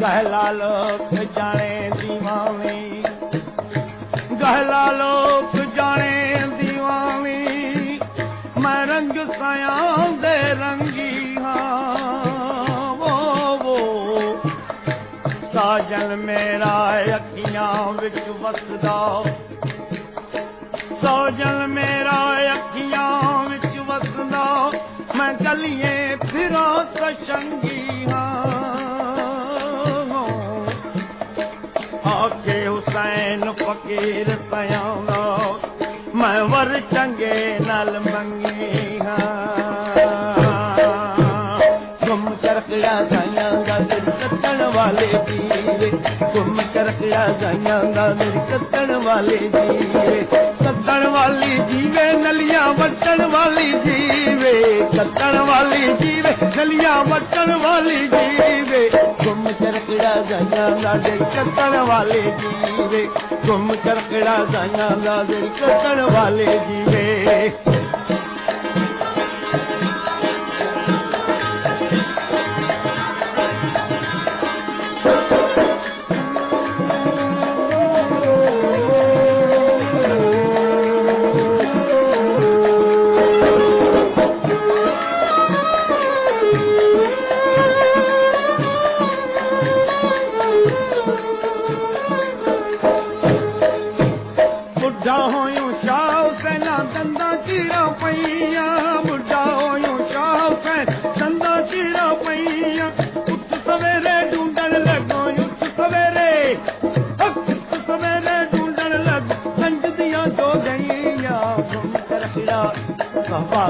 गहला लोक जाने दीवानी, गहला लोक जाने दीवानी, मैं रंग सयां दे रंगी हाँ। वो साजन मेरा अखियां विच वसदा, साजन मेरा अखियां विच वसदा, मैं गलिए फिरा सशंगी हाँ। आके हुसैन फकीर सयाना, मैं वर चंगे नल मंगी हाँ। गुम चरखड़ा जाइयां दा दिल कट्टण वाले जीवे, गुम चरखड़ा जाइयां दा दिल कट्टण वाले जीवे, कट्टण वाली जीवे नलियां वटण वाली जीवे, कट्टण वाली जीवे नलियां वटण वाली जीवे, गुम चरखड़ा जाइयां दा दिल कट्टण वाले जीवे, गुम चरखड़ा जाइयां दा दिल कट्टण वाले जीवे।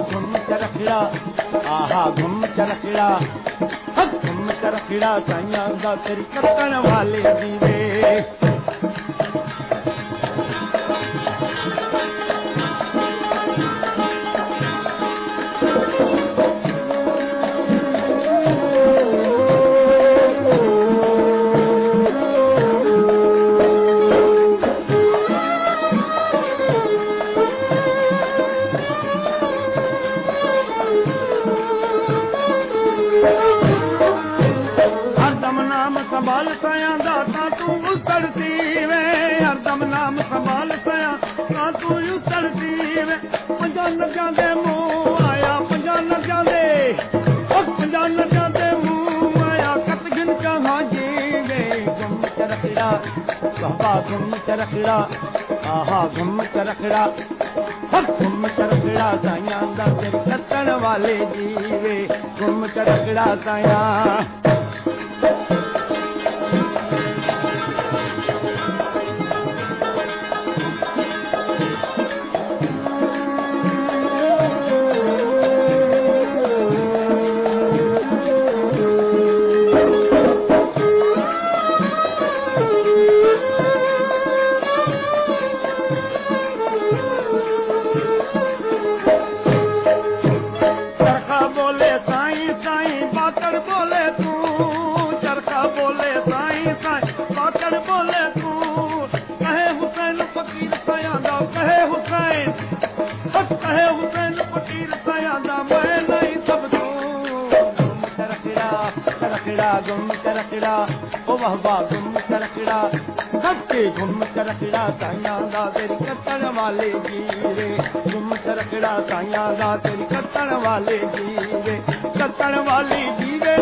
घुम चरखड़ा आहा घुम चरखड़ा, घुम चरखड़ा साइयां दा तेरी कट्टण वाले जीवे। संभाल सयां दाता तू उतरती वे, हरदम नाम संभाल सयां ना तू उतरती वे, पंजा नदियां दे मुंह आया, पंजा नदियां दे, पंजा नदियां दे मुंह आया, कत गिन कहां जीवे। गुम चरखड़ा बाबा गुम चरखड़ा आहा गुम चरखड़ा, गुम चरखड़ा साइयां दा तेरी कट्टण वाले जीवे, गुम चरखड़ा साइयां। गुम चरखड़ा ओ वाहवा गुम चरखड़ा, सबके गुम चरखड़ा साइयां दा तेरी कट्टण वाले जीवे, गुम चरखड़ा साइयां दा तेरी कट्टण वाले जीवे, कट्टण वाली जीवे।